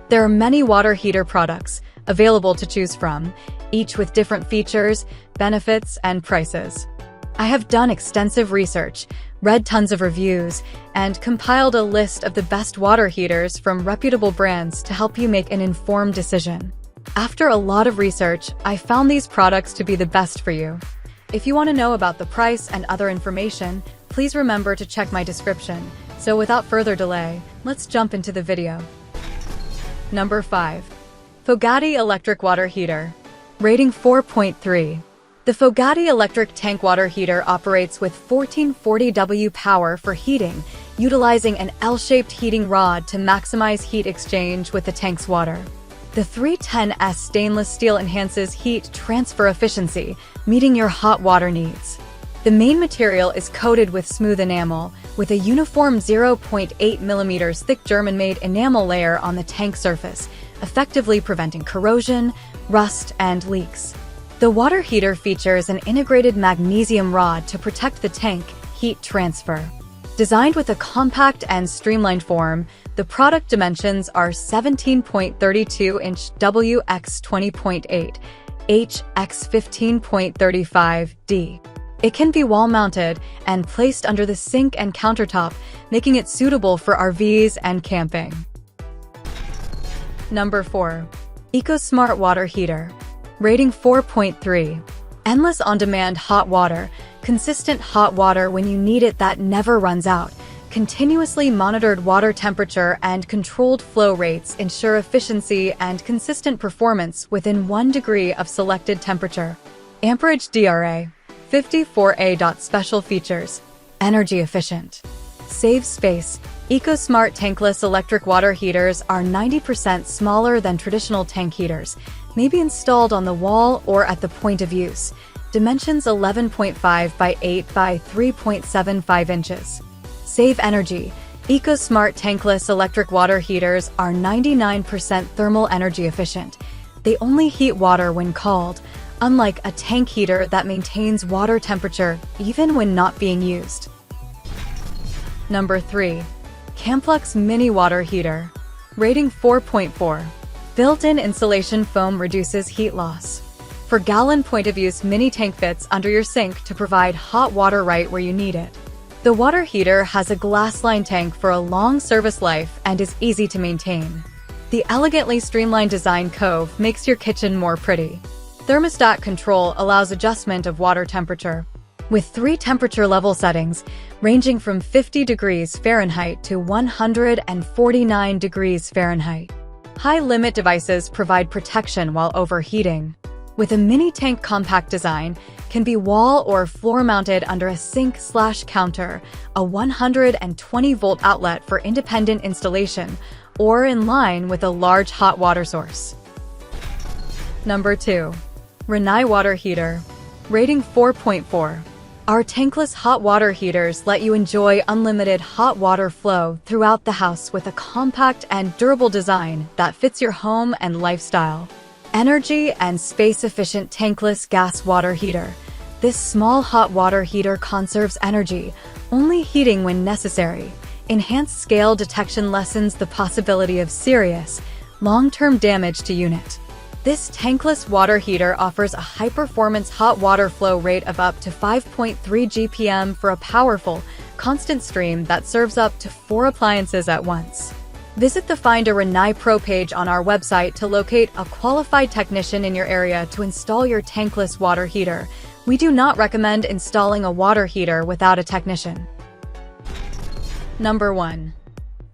There are many water heater products available to choose from, each with different features, benefits, and prices. I have done extensive research, read tons of reviews, and compiled a list of the best water heaters from reputable brands to help you make an informed decision. After a lot of research, I found these products to be the best for you. If you want to know about the price and other information, please remember to check my description. So without further delay, let's jump into the video. Number 5. Fogatti Electric Water Heater. Rating 4.3. The Fogatti electric tank water heater operates with 1440W power for heating, utilizing an L-shaped heating rod to maximize heat exchange with the tank's water. The 310S stainless steel enhances heat transfer efficiency, meeting your hot water needs. The main material is coated with smooth enamel, with a uniform 0.8mm thick German-made enamel layer on the tank surface, effectively preventing corrosion, rust, and leaks. The water heater features an integrated magnesium rod to protect the tank heat transfer. Designed with a compact and streamlined form, the product dimensions are 17.32-inch W x 20.8 H x 15.35 D. It can be wall-mounted and placed under the sink and countertop, making it suitable for RVs and camping. Number 4. EcoSmart Water Heater. Rating 4.3. Endless on-demand hot water. Consistent hot water when you need it that never runs out. Continuously monitored water temperature and controlled flow rates ensure efficiency and consistent performance within 1 degree of selected temperature. Amperage DRA. 54A. Special features. Energy efficient. Save space. EcoSmart tankless electric water heaters are 90% smaller than traditional tank heaters, may be installed on the wall or at the point of use. Dimensions 11.5 by 8 by 3.75 inches. Save energy. EcoSmart tankless electric water heaters are 99% thermal energy efficient. They only heat water when called, unlike a tank heater that maintains water temperature even when not being used. Number 3. Camplux Mini Water Heater. Rating 4.4. Built-in insulation foam reduces heat loss. For gallon point-of-use mini tank fits under your sink to provide hot water right where you need it. The water heater has a glass-lined tank for a long service life and is easy to maintain. The elegantly streamlined design cove makes your kitchen more pretty. Thermostat control allows adjustment of water temperature, with 3 temperature level settings ranging from 50 degrees Fahrenheit to 149 degrees Fahrenheit. High limit devices provide protection while overheating. With a mini tank compact design, can be wall or floor mounted under a sink/counter, a 120-volt outlet for independent installation, or in line with a large hot water source. Number 2. Rinnai Water Heater. Rating 4.4. Our tankless hot water heaters let you enjoy unlimited hot water flow throughout the house with a compact and durable design that fits your home and lifestyle. Energy and space-efficient tankless gas water heater. This small hot water heater conserves energy, only heating when necessary. Enhanced scale detection lessens the possibility of serious, long-term damage to unit. This tankless water heater offers a high-performance hot water flow rate of up to 5.3 GPM for a powerful, constant stream that serves up to 4 appliances at once. Visit the Find a Rinnai Pro page on our website to locate a qualified technician in your area to install your tankless water heater. We do not recommend installing a water heater without a technician. Number 1.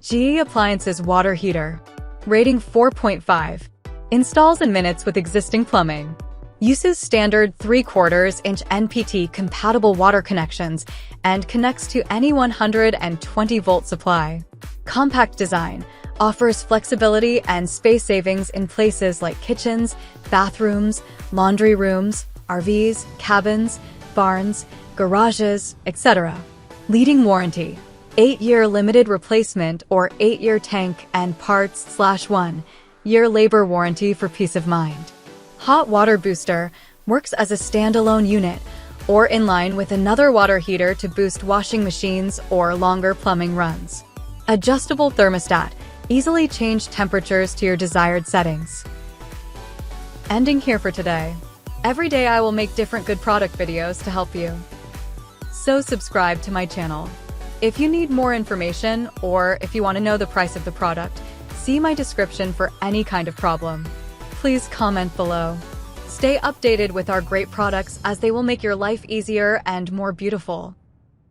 GE Appliances Water Heater. Rating 4.5. Installs in minutes with existing plumbing. Uses standard 3/4-inch NPT-compatible water connections and connects to any 120-volt supply. Compact design. Offers flexibility and space savings in places like kitchens, bathrooms, laundry rooms, RVs, cabins, barns, garages, etc. Leading warranty. 8-year limited replacement or 8-year tank and parts/1-year labor warranty for peace of mind. Hot water booster works as a standalone unit or in line with another water heater to boost washing machines or longer plumbing runs. Adjustable thermostat Easily change temperatures to your desired settings. Ending here for today. Every day I will make different good product videos to help you. So subscribe to my channel. If you need more information or if you want to know the price of the product, see my description for any kind of problem. Please comment below. Stay updated with our great products as they will make your life easier and more beautiful.